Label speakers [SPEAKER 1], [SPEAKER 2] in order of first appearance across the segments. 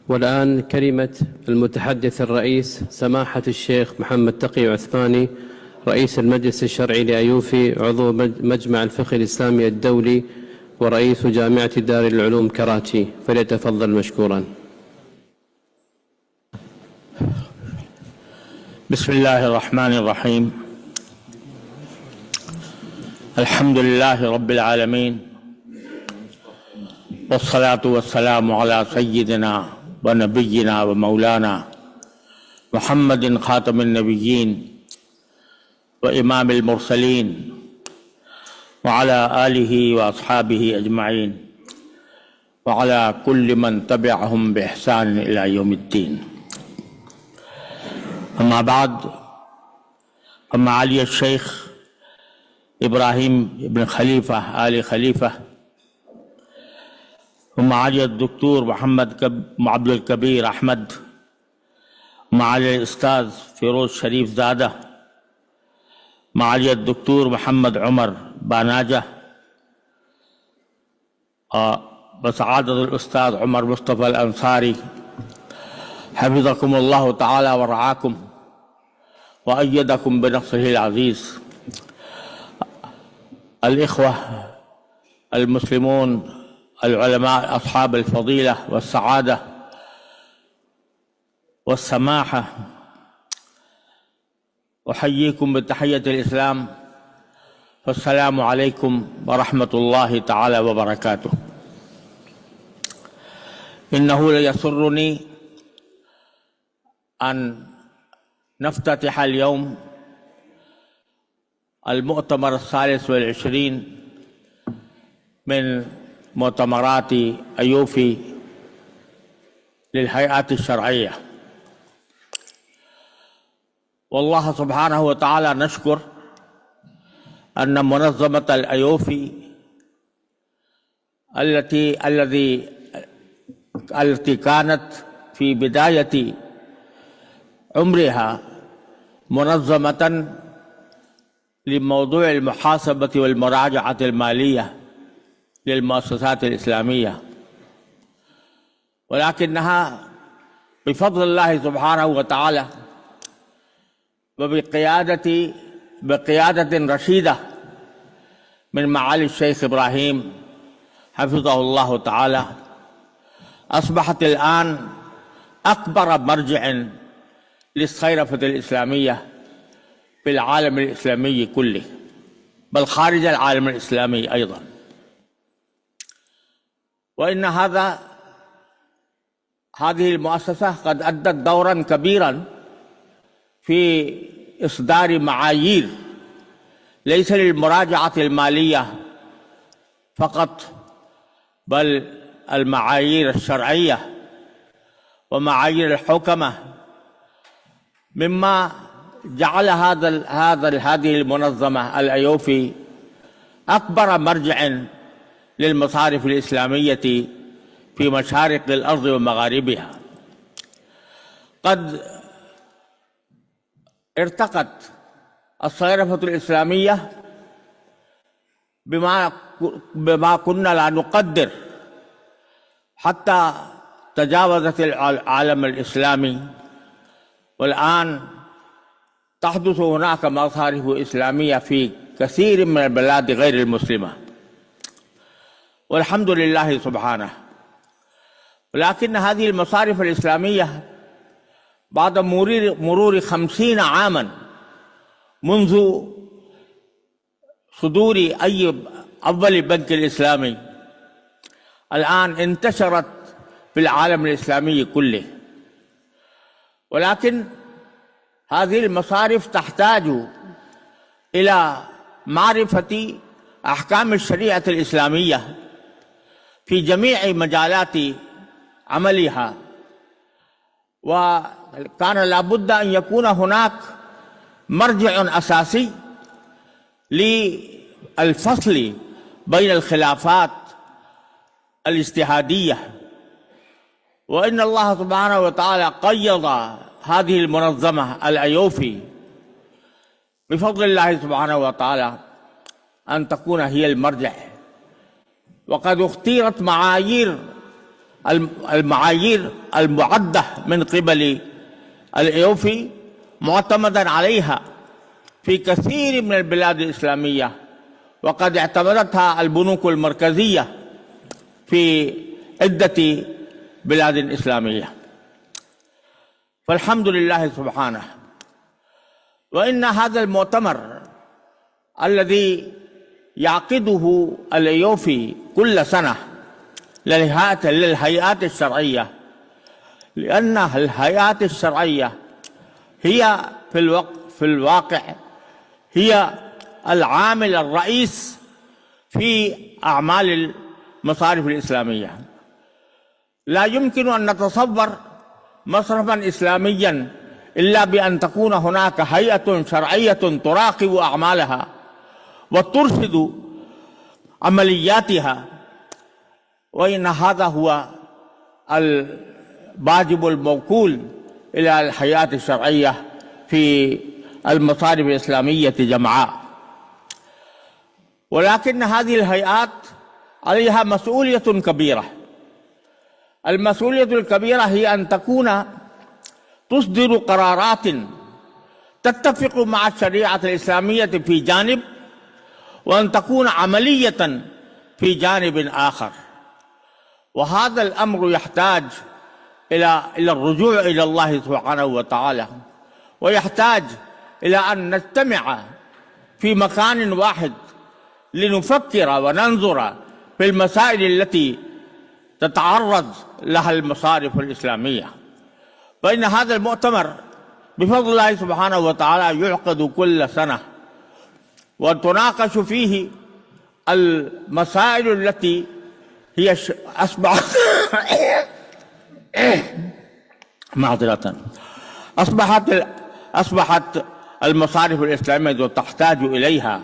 [SPEAKER 1] والآن كلمة المتحدث الرئيس سماحة الشيخ محمد تقي عثماني رئيس المجلس الشرعي لأيوفي عضو مجمع الفقه الإسلامي الدولي ورئيس جامعة دار العلوم كراتشي، فليتفضل مشكورا.
[SPEAKER 2] بسم الله الرحمن الرحيم. الحمد لله رب العالمين، والصلاة والسلام على سيدنا ونبينا ومولانا محمد خاتم النبيين وإمام المرسلين وعلى آله وأصحابه أجمعين وعلى كل من تبعهم بإحسان إلى يوم الدين. أما بعد، فمعالي الشيخ إبراهيم بن خليفة آل خليفة ومعالي الدكتور محمد عبد الكبير أحمد، معالي الأستاذ فيروز شريف زادة، معالي الدكتور محمد عمر باناجة، وسعادة الأستاذ عمر مصطفى الأنصاري، حفظكم الله تعالى ورعاكم وأيدكم بنصره العزيز. الإخوة المسلمون العلماء أصحاب الفضيلة والسعادة والسماحة، أحييكم بتحية الإسلام، فالسلام عليكم ورحمة الله تعالى وبركاته. إنه ليسرني أن نفتتح اليوم المؤتمر 23 من مؤتمرات أيوفي للهيئات الشرعية، والله سبحانه وتعالى نشكر أن منظمة الأيوفي التي كانت في بداية عمرها منظمة لموضوع المحاسبة والمراجعة المالية للمؤسسات الإسلامية، ولكنها بفضل الله سبحانه وتعالى بقيادة رشيدة من معالي الشيخ إبراهيم حفظه الله تعالى، أصبحت الآن أكبر مرجع للصيرفة الإسلامية في العالم الإسلامي كله، بل خارج العالم الإسلامي أيضا. وإن هذه المؤسسة قد أدت دورا كبيرا في إصدار معايير ليس للمراجعة المالية فقط، بل المعايير الشرعية ومعايير الحوكمة، مما جعل هذه المنظمة الأيوفي أكبر مرجع للمصارف الإسلامية في مشارق الأرض ومغاربها. قد ارتقت الصيرفة الإسلامية بما كنا لا نقدر، حتى تجاوزت العالم الإسلامي، والآن تحدث هناك مصارف إسلامية في كثير من البلاد غير المسلمة، والحمد لله سبحانه. ولكن هذه المصارف الإسلامية بعد مرور 50 عاما منذ صدور أول بنك الإسلامي، الآن انتشرت في العالم الإسلامي كله. ولكن هذه المصارف تحتاج إلى معرفة أحكام الشريعة الإسلامية في جميع مجالات عملها، وكان لابد أن يكون هناك مرجع أساسي للفصل بين الخلافات الاجتهادية. وإن الله سبحانه وتعالى قيض هذه المنظمة الأيوفي بفضل الله سبحانه وتعالى أن تكون هي المرجع، وقد اختيرت معايير المعايير المعدة من قبل الأيوفي معتمدا عليها في كثير من البلاد الإسلامية، وقد اعتمدتها البنوك المركزية في عدة بلاد إسلامية. فالحمد لله سبحانه. وإن هذا المؤتمر الذي يعقده الأيوفي كل سنة للهيئات الشرعية، لأن الهيئات الشرعية هي في الواقع هي العامل الرئيس في أعمال المصارف الإسلامية. لا يمكن أن نتصور مصرفا إسلاميا إلا بأن تكون هناك هيئة شرعية تراقب أعمالها وترصد عملياتها، وإن هذا هو الواجب الموكول إلى الهيئات الشرعية في المصارف الإسلامية جمعاء. ولكن هذه الهيئات عليها مسؤولية كبيرة. المسؤولية الكبيرة هي أن تكون تصدر قرارات تتفق مع الشريعة الإسلامية في جانب، وأن تكون عملية في جانب آخر. وهذا الأمر يحتاج إلى الرجوع إلى الله سبحانه وتعالى، ويحتاج إلى أن نجتمع في مكان واحد لنفكر وننظر في المسائل التي تتعرض لها المصارف الإسلامية. فإن هذا المؤتمر بفضل الله سبحانه وتعالى يعقد كل سنة، وتناقش فيه المسائل التي هي أصبحت المصارف الإسلامية تحتاج إليها.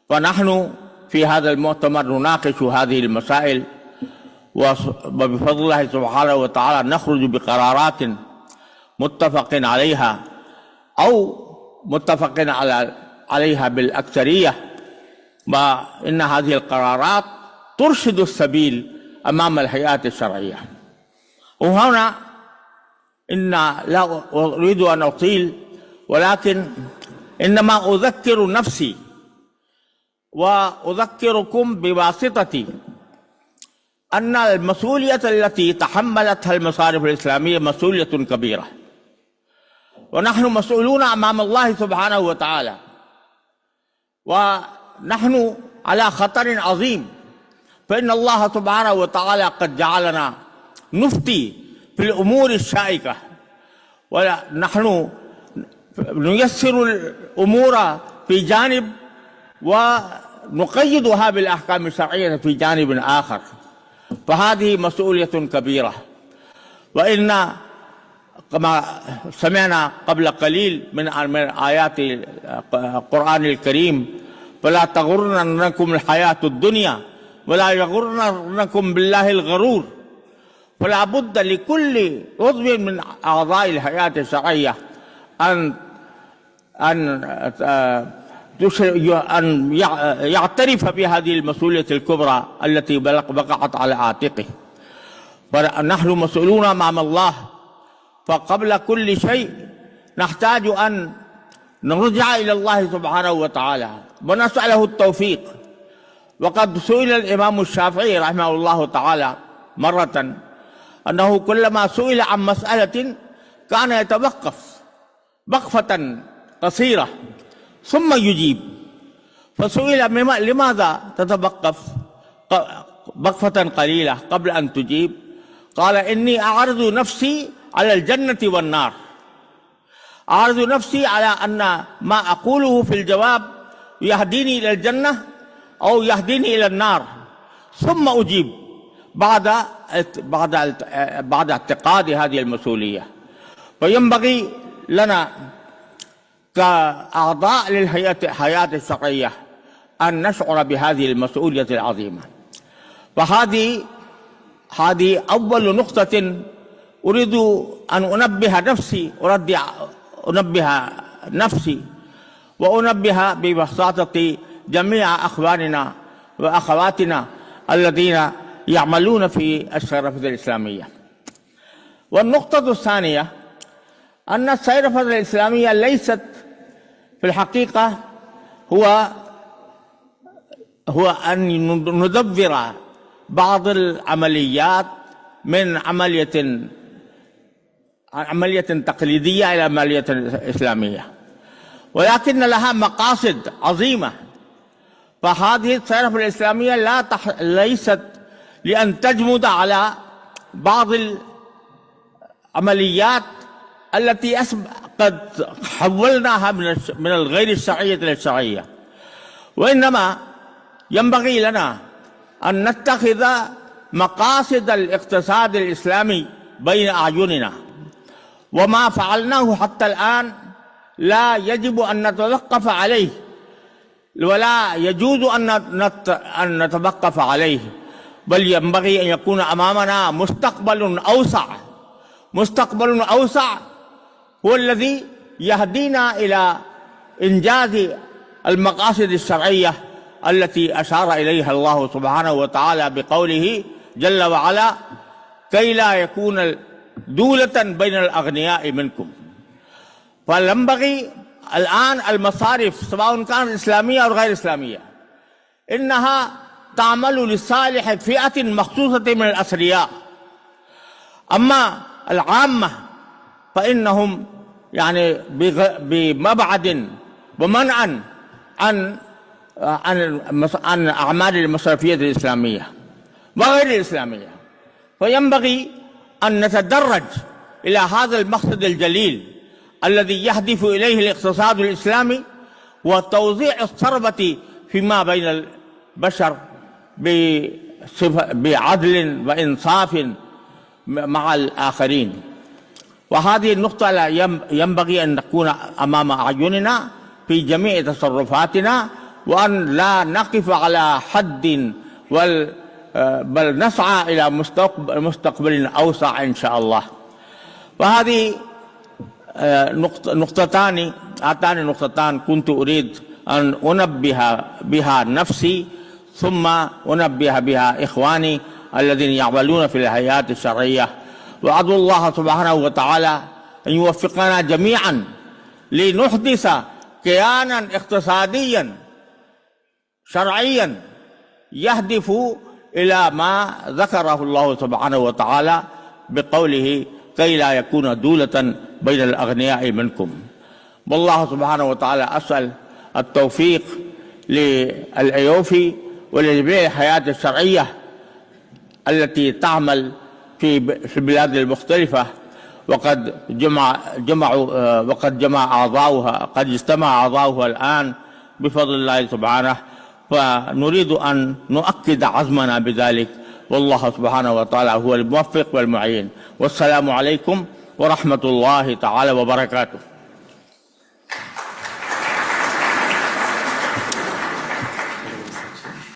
[SPEAKER 2] فنحن في هذا المؤتمر نناقش هذه المسائل، وبفضل الله سبحانه وتعالى نخرج بقرارات متفق عليها أو متفق عليها بالأكثرية، وإن هذه القرارات ترشد السبيل أمام الهيئات الشرعية. وهنا لا أريد أن أطيل، ولكن إنما أذكر نفسي وأذكركم بواسطتي أن المسؤولية التي تحملتها المصارف الإسلامية مسؤولية كبيرة، ونحن مسؤولون أمام الله سبحانه وتعالى، ونحن على خطر عظيم. فإن الله سبحانه وتعالى قد جعلنا نفتي في الأمور الشائكة، ونحن نيسر الأمور في جانب ونقيدها بالأحكام الشرعية في جانب آخر. فهذه مسؤولية كبيرة. وإن كما سمعنا قبل قليل من آيات القرآن الكريم: فلا تغرنكم الحياة الدنيا ولا يغرنكم بالله الغرور. فلا بد لكل عضو من أعضاء الهيئات الشرعية أن يعترف بهذه المسؤولية الكبرى التي وقعت على عاتقه. فنحن مسؤولون أمام الله، فقبل كل شيء نحتاج أن نرجع إلى الله سبحانه وتعالى ونسأله التوفيق. وقد سئل الإمام الشافعي رحمه الله تعالى مرة أنه كلما سئل عن مسألة كان يتوقف وقفة قصيرة ثم يجيب، فسئل لماذا تتوقف وقفة قليلة قبل أن تجيب؟ قال: إني أعرض نفسي على الجنة والنار، أعرض نفسي على أن ما أقوله في الجواب يهديني إلى الجنة أو يهديني إلى النار، ثم أجيب بعد اعتقاد هذه المسؤولية. وينبغي لنا كأعضاء للهيئات الشرعية أن نشعر بهذه المسؤولية العظيمة. فهذه أول نقطة أريد أن أنبه نفسي وأنبه ببساطة جميع أخواننا وأخواتنا الذين يعملون في الصيرفة الإسلامية. والنقطة الثانية أن الصيرفة الإسلامية ليست في الحقيقة هو أن ندبر بعض العمليات من عملية تقليدية إلى عملية إسلامية، ولكن لها مقاصد عظيمة. فهذه الصيرفة الإسلامية ليست لأن تجمد على بعض العمليات التي قد حولناها من الغير الشرعية إلى الشرعية، وإنما ينبغي لنا أن نتخذ مقاصد الاقتصاد الإسلامي بين أعيننا، وما فعلناه حتى الآن لا يجب أن نتوقف عليه، ولا يجوز أن نتوقف عليه، بل ينبغي أن يكون أمامنا مستقبل أوسع هو الذي يهدينا إلى إنجاز المقاصد الشرعية التي أشار إليها الله سبحانه وتعالى بقوله جل وعلا: كي لا يكون دولة بين الأغنياء منكم. فينبغي الآن المصارف سواء كانت إسلامية أو غير إسلامية إنها تعمل لصالح فئة مخصوصة من الأثرياء، أما العامة فإنهم يعني بمبعد ومنعا عن أعمال المصرفية الإسلامية وغير الإسلامية. فينبغي أن نتدرج إلى هذا المقصد الجليل الذي يهدف إليه الاقتصاد الإسلامي وتوزيع الثروة فيما بين البشر بعدل وإنصاف مع الآخرين. وهذه النقطة ينبغي أن نكون أمام أعيننا في جميع تصرفاتنا، وأن لا نقف على حد بل نسعى إلى مستقبل أوسع إن شاء الله. وهذه نقطتان كنت أريد أن أنبه بها نفسي، ثم أنبه بها إخواني الذين يعملون في الهيئات الشرعية. وأدعو الله سبحانه وتعالى أن يوفقنا جميعا لنحدث كيانا اقتصاديا شرعيا يهدف إلى ما ذكره الله سبحانه وتعالى بقوله: كي لا يكون دولة بين الأغنياء منكم. والله سبحانه وتعالى أسأل التوفيق للأيوفي ولجميع الحياة الشرعية التي تعمل في البلاد المختلفة، وقد اجتمع أعضاؤها الآن بفضل الله سبحانه، فنريد أن نؤكد عزمنا بذلك، والله سبحانه وتعالى هو الموفق والمعين. والسلام عليكم ورحمة الله تعالى وبركاته.